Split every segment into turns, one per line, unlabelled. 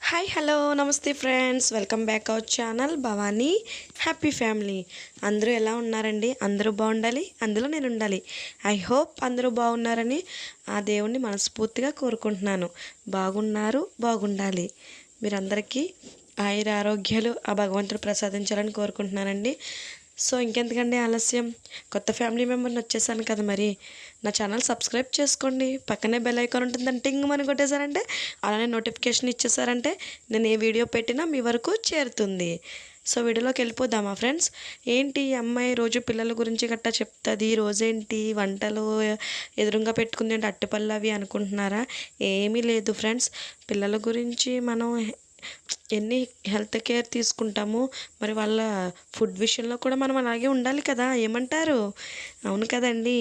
Hi hello నమస్తే friends, welcome back our channel Bhavani happy family. అందరూ ఎలా ఉన్నారండి? అందరూ బాగుండాలి, అందులో నేను ఉండాలి. ఐ హోప్ అందరూ బాగున్నారని ఆ దేవుణ్ణి మనస్ఫూర్తిగా కోరుకుంటున్నాను. బాగున్నారు, బాగుండాలి. మీరందరికీ ఆయుర ఆరోగ్యాలు ఆ భగవంతుడు ప్రసాదించాలని కోరుకుంటున్నానండి. సో ఇంకెందుకండి ఆలస్యం, కొత్త ఫ్యామిలీ మెంబర్ని వచ్చేసాను కదా, మరి నా ఛానల్ సబ్స్క్రైబ్ చేసుకోండి. పక్కనే బెల్ ఐకాన్ ఉంటుందని టింగ్ అని కొట్టేశారంటే, అలానే నోటిఫికేషన్ ఇచ్చేసారంటే నేను ఏ వీడియో పెట్టినా మీ వరకు చేరుతుంది. సో వీడియోలోకి వెళ్ళిపోదామా ఫ్రెండ్స్? ఏంటి ఈ అమ్మాయి రోజు పిల్లల గురించి గట్టా చెప్తుంది, రోజేంటి వంటలు ఎదురుగా పెట్టుకుంది అంటే అట్టిపళ్ళు అవి అనుకుంటున్నారా? ఏమీ లేదు ఫ్రెండ్స్. పిల్లల గురించి మనం ఎన్ని హెల్త్ కేర్ తీసుకుంటాము, మరి వాళ్ళ ఫుడ్ విషయంలో కూడా మనం అలాగే ఉండాలి కదా, ఏమంటారు? అవును కదండి.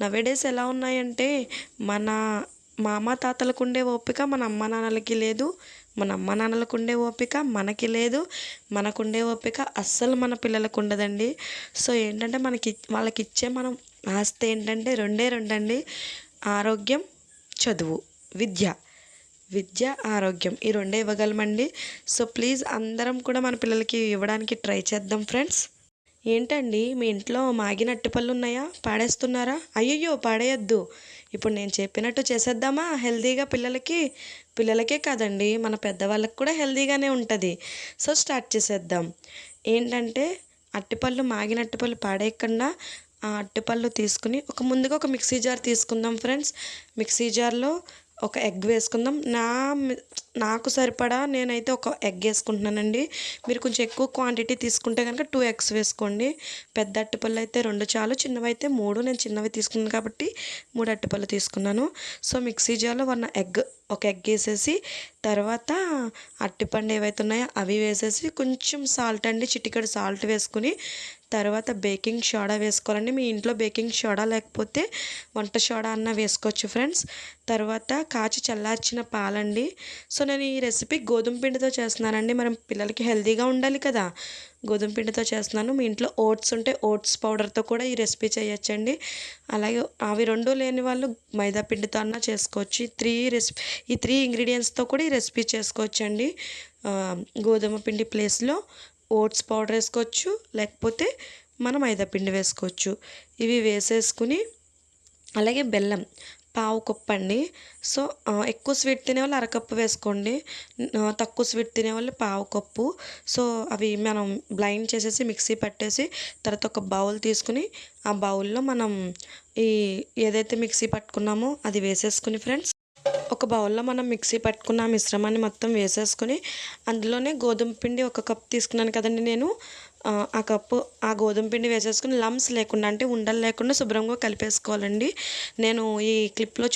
నవేడేస్ ఎలా ఉన్నాయంటే, మన మామ తాతలకు ఉండే ఓపిక మన అమ్మ నాన్నలకి లేదు, మన అమ్మ నాన్నలకు ఉండే ఓపిక మనకి లేదు, మనకుండే ఓపిక అస్సలు మన పిల్లలకు ఉండదండి. సో ఏంటంటే వాళ్ళకి ఇచ్చే మనం ఆస్తి ఏంటంటే రెండండి: ఆరోగ్యం, చదువు, విద్య, ఆరోగ్యం. ఈ రెండే ఇవ్వగలమండి. సో ప్లీజ్ అందరం కూడా మన పిల్లలకి ఇవ్వడానికి ట్రై చేద్దాం ఫ్రెండ్స్. ఏంటండి మీ ఇంట్లో మాగిన అట్టిపళ్ళు ఉన్నాయా? పాడేస్తున్నారా? అయ్యయ్యో పాడేయద్దు. ఇప్పుడు నేను చెప్పినట్టు చేసేద్దామా హెల్తీగా పిల్లలకే కాదండి, మన పెద్దవాళ్ళకి కూడా హెల్తీగానే ఉంటుంది. సో స్టార్ట్ చేసేద్దాం. ఏంటంటే మాగిన అట్టిపళ్ళు పాడేయకుండా ఆ అట్టిపళ్ళు తీసుకుని ముందుగా ఒక మిక్సీ జార్ తీసుకుందాం ఫ్రెండ్స్. మిక్సీ జార్లో ఒక ఎగ్ వేసుకుందాం. నాకు సరిపడా నేనైతే ఒక ఎగ్ వేసుకుంటున్నానండి. మీరు కొంచెం ఎక్కువ క్వాంటిటీ తీసుకుంటే కనుక 2 ఎగ్స్ వేసుకోండి. పెద్ద అట్టిపళ్ళు అయితే 2 చాలు, చిన్నవి అయితే 3. నేను చిన్నవి తీసుకున్నాను కాబట్టి 3 అట్టిపళ్ళు తీసుకున్నాను. సో మిక్సీ జార్లో ఒక ఎగ్ వేసేసి, తర్వాత అట్టిపండు ఏవైతే ఉన్నాయో అవి వేసేసి, కొంచెం సాల్ట్ అండి, చిటికెడు సాల్ట్ వేసుకుని, తర్వాత బేకింగ్ సోడా వేసుకోవాలండి. మీ ఇంట్లో బేకింగ్ సోడా లేకపోతే వంట సోడా అన్న వేసుకోవచ్చు ఫ్రెండ్స్. తర్వాత కాచి చల్లార్చిన పాలండి. సో నేను ఈ రెసిపీ గోధుమ పిండితో చేస్తున్నానండి. మనం పిల్లలకి హెల్తీగా ఉండాలి కదా, గోధుమ పిండితో చేస్తున్నాను. మీ ఇంట్లో ఓట్స్ ఉంటే ఓట్స్ పౌడర్తో కూడా ఈ రెసిపీ చేయొచ్చండి. అలాగే అవి రెండు లేని వాళ్ళు మైదా పిండితో అన్నా చేసుకోవచ్చు. ఈ త్రీ ఇంగ్రీడియంట్స్తో కూడా ఈ రెసిపీ చేసుకోవచ్చండి. గోధుమ పిండి ప్లేస్లో ఓట్స్ పౌడర్ వేసుకోవచ్చు, లేకపోతే మనం మైదా పిండి వేసుకోవచ్చు. ఇవి వేసేసుకుని, అలాగే బెల్లం పావు కప్పు అండి. సో ఎక్కువ స్వీట్ తినేవాళ్ళు అరకప్పు వేసుకోండి, తక్కువ స్వీట్ తినేవాళ్ళు పావు కప్పు. సో అవి మనం బ్లైండ్ చేసేసి మిక్సీ పట్టేసి, తర్వాత ఒక బౌల్ తీసుకుని ఆ బౌల్లో మనం ఏదైతే మిక్సీ పట్టుకున్నామో అది వేసేసుకుని ఫ్రెండ్స్, ఒక బౌల్లో మనం మిక్సీ పట్టుకున్న మిశ్రమాన్ని మొత్తం వేసేసుకుని, అందులోనే గోధుమ పిండి 1 కప్ తీసుకున్నాను కదండి నేను. ఆ గోధుమ పిండి వేసేసుకుని లమ్స్ లేకుండా, అంటే ఉండలు లేకుండా శుభ్రంగా కలిపేసుకోవాలండి. నేను ఈ వీడియో క్లిప్లో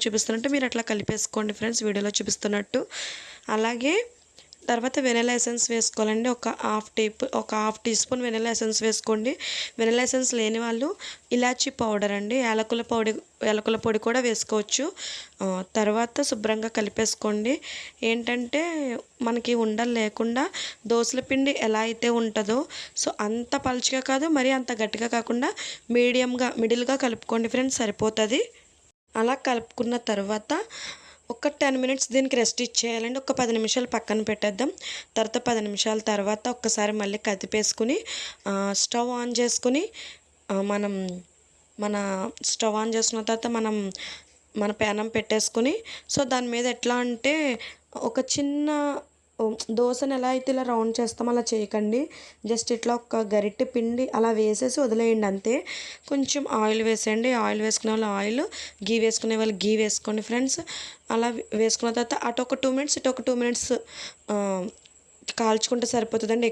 చూపిస్తున్నట్టు మీరు అట్లా కలిపేసుకోండి ఫ్రెండ్స్, వీడియోలో చూపిస్తున్నట్టు. అలాగే తర్వాత వెనిలా ఎసెన్స్ వేసుకోవాలండి. ఒక half teaspoon vanilla essence వేసుకోండి. వెనిలా ఎసెన్స్ లేని వాళ్ళు ఇలాచీ పౌడర్ అండి, యాలకుల పొడి కూడా వేసుకోవచ్చు. తర్వాత శుభ్రంగా కలిపేసుకోండి. ఏంటంటే మనకి ఉండలు లేకుండా దోసల పిండి ఎలా అయితే ఉంటుందో, సో అంత పలుచగా కాదు, మరి అంత గట్టిగా కాకుండా మిడిల్గా కలుపుకోండి ఫ్రెండ్స్, సరిపోతుంది. అలా కలుపుకున్న తర్వాత ఒక 10 మినిట్స్ దీనికి రెస్ట్ ఇచ్చేయాలండి. ఒక 10 నిమిషాలు పక్కన పెట్టేద్దాం. తర్వాత 10 నిమిషాల తర్వాత ఒక్కసారి మళ్ళీ కదిపేసుకుని స్టవ్ ఆన్ చేసుకుని, స్టవ్ ఆన్ చేసుకున్న తర్వాత మన పేనం పెట్టేసుకుని, సో దాని మీద ఎట్లా అంటే ఒక చిన్న దోశను ఎలా అయితే ఇలా రౌండ్ చేస్తామో అలా చేయకండి. జస్ట్ ఇట్లా ఒక గరిటె పిండి అలా వేసేసి వదిలేయండి అంతే. కొంచెం ఆయిల్ వేసేయండి. ఆయిల్ వేసుకునే వాళ్ళు ఆయిల్, గీ వేసుకునే వాళ్ళు గీ వేసుకోండి ఫ్రెండ్స్. అలా వేసుకున్న తర్వాత అటు ఒక 2 మినిట్స్, ఇటు ఒక 2 మినిట్స్ కాల్చుకుంటే సరిపోతుందండి.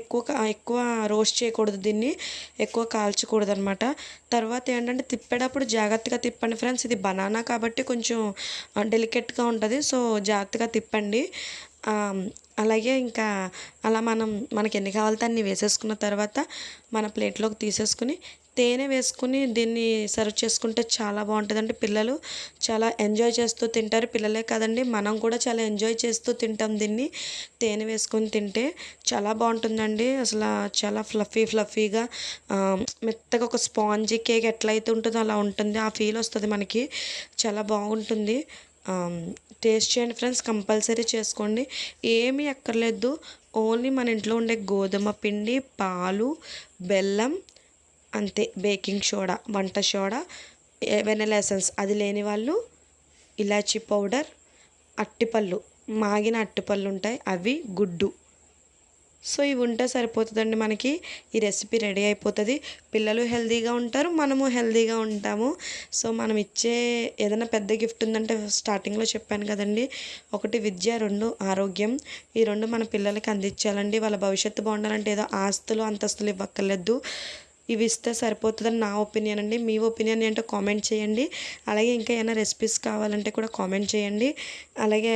ఎక్కువ రోస్ట్ చేయకూడదు, దీన్ని ఎక్కువ కాల్చకూడదు అనమాట. తర్వాత ఏంటంటే తిప్పేటప్పుడు జాగ్రత్తగా తిప్పండి ఫ్రెండ్స్. ఇది బనానా కాబట్టి కొంచెం డెలికేట్గా ఉంటుంది, సో జాగ్రత్తగా తిప్పండి. అలాగే ఇంకా అలా మనకి ఎన్ని కావాలితే అన్ని వేసేసుకున్న తర్వాత మన ప్లేట్లోకి తీసేసుకుని తేనె వేసుకుని దీన్ని సర్వ్ చేసుకుంటే చాలా బాగుంటుందండి. పిల్లలు చాలా ఎంజాయ్ చేస్తూ తింటారు. పిల్లలే కాదండి, మనం కూడా చాలా ఎంజాయ్ చేస్తూ తింటాం. దీన్ని తేనె వేసుకొని తింటే చాలా బాగుంటుందండి. అసలు చాలా ఫ్లఫీగా మెత్తగా ఒక స్పాంజీ కేక్ ఎట్లయితే ఉంటుందో అలా ఉంటుంది. ఆ ఫీల్ వస్తుంది మనకి, చాలా బాగుంటుంది. టేస్ట్ చేయండి ఫ్రెండ్స్, కంపల్సరీ చేసుకోండి. ఏమీ అక్కర్లేదు, ఓన్లీ మన ఇంట్లో ఉండే గోధుమ పిండి, పాలు, బెల్లం, అంతే. బేకింగ్ సోడా, వంట సోడా, వెనిలా ఎసెన్స్ అది లేని వాళ్ళు ఇలాచీ పౌడర్, అట్టిపళ్ళు, మాగిన అట్టిపళ్ళు ఉంటాయి అవి, గుడ్డు. సో ఇవి ఉంటే సరిపోతుందండి, మనకి ఈ రెసిపీ రెడీ అయిపోతుంది. పిల్లలు హెల్తీగా ఉంటారు, మనము హెల్తీగా ఉంటాము. సో మనం ఇచ్చే ఏదైనా పెద్ద గిఫ్ట్ ఉందంటే స్టార్టింగ్లో చెప్పాను కదండి, ఒకటి విద్య, రెండు ఆరోగ్యం. ఈ రెండు మన పిల్లలకి అందించాలండి. వాళ్ళ భవిష్యత్తు బాగుండాలంటే ఏదో ఆస్తులు అంతస్తులు ఇవ్వక్కర్లేదు, ఇవి ఇస్తే సరిపోతుందని నా ఒపీనియన్ అండి. మీ ఒపీనియన్ ఏంటో కామెంట్ చేయండి. అలాగే ఇంకా ఏమైనా రెసిపీస్ కావాలంటే కూడా కామెంట్ చేయండి. అలాగే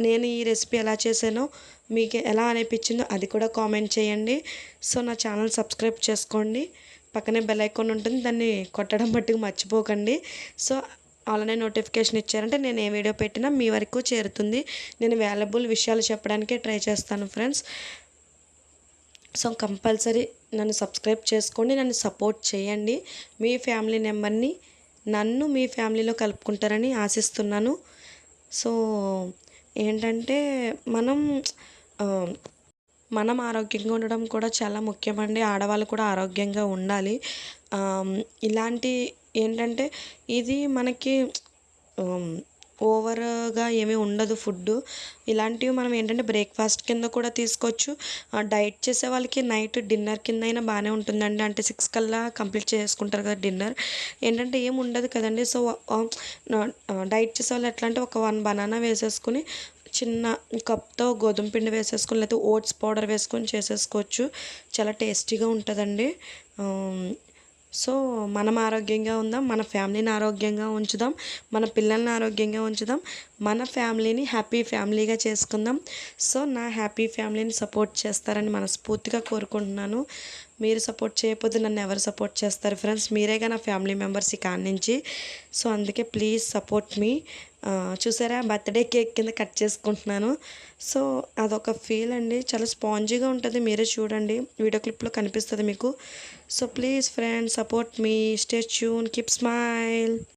నేను ఈ రెసిపీ ఎలా చేశానో మీకు ఎలా అనిపించిందో అది కూడా కామెంట్ చేయండి. సో నా ఛానల్ సబ్స్క్రైబ్ చేసుకోండి, పక్కనే బెల్ ఐకాన్ ఉంటుంది, దాన్ని కొట్టడం మట్టుకు మర్చిపోకండి. సో అలానే నోటిఫికేషన్ ఇచ్చారంటే నేను ఏ వీడియో పెట్టినా మీ వరకు చేరుతుంది. నేను వాల్యుబుల్ విషయాలు చెప్పడానికే ట్రై చేస్తాను ఫ్రెండ్స్. సో కంపల్సరీ నన్ను సబ్స్క్రైబ్ చేసుకోండి, నన్ను సపోర్ట్ చేయండి. మీ ఫ్యామిలీ మెంబర్ని నన్ను మీ ఫ్యామిలీలో కలుపుకుంటారని ఆశిస్తున్నాను. సో ఏంటంటే మనం ఆరోగ్యంగా ఉండడం కూడా చాలా ముఖ్యమండి. ఆడవాళ్ళు కూడా ఆరోగ్యంగా ఉండాలి. ఇలాంటి ఏంటంటే ఇది మనకి ఓవర్గా ఏమీ ఉండదు ఫుడ్డు. ఇలాంటివి మనం ఏంటంటే బ్రేక్ఫాస్ట్ కింద కూడా తీసుకోవచ్చు. డైట్ చేసే వాళ్ళకి నైట్ డిన్నర్ కింద అయినా బాగానే ఉంటుందండి. అంటే 6 కల్లా కంప్లీట్ చేసుకుంటారు కదా డిన్నర్. ఏంటంటే ఏం ఉండదు కదండి. సో డైట్ చేసే వాళ్ళు ఎట్లా అంటే ఒక 1 బనానా వేసేసుకుని చిన్న కప్తో గోధుమ పిండి వేసేసుకొని లేకపోతే ఓట్స్ పౌడర్ వేసుకొని చేసేసుకోవచ్చు. చాలా టేస్టీగా ఉంటుందండి. సో మనం ఆరోగ్యంగా ఉందాం, మన ఫ్యామిలీని ఆరోగ్యంగా ఉంచుదాం, మన పిల్లల్ని ఆరోగ్యంగా ఉంచుదాం, మన ఫ్యామిలీని హ్యాపీ ఫ్యామిలీగా చేసుకుందాం. సో నా హ్యాపీ ఫ్యామిలీని సపోర్ట్ చేస్తారని మనస్ఫూర్తిగా కోరుకుంటున్నాను. మీరు సపోర్ట్ చేయకపోతే నన్ను ఎవరు సపోర్ట్ చేస్తారు ఫ్రెండ్స్? మీరేగా నా ఫ్యామిలీ మెంబర్స్ ఈ కాడి నుంచి. సో అందుకే ప్లీజ్ సపోర్ట్ మీ. చూసారా, బర్త్డే కేక్ కింద కట్ చేసుకుంటున్నాను. సో అదొక ఫీల్ అండి, చాలా స్పాంజీగా ఉంటుంది. మీరే చూడండి, వీడియో క్లిప్లో కనిపిస్తుంది మీకు. So please friends support me, stay tune, keep smile.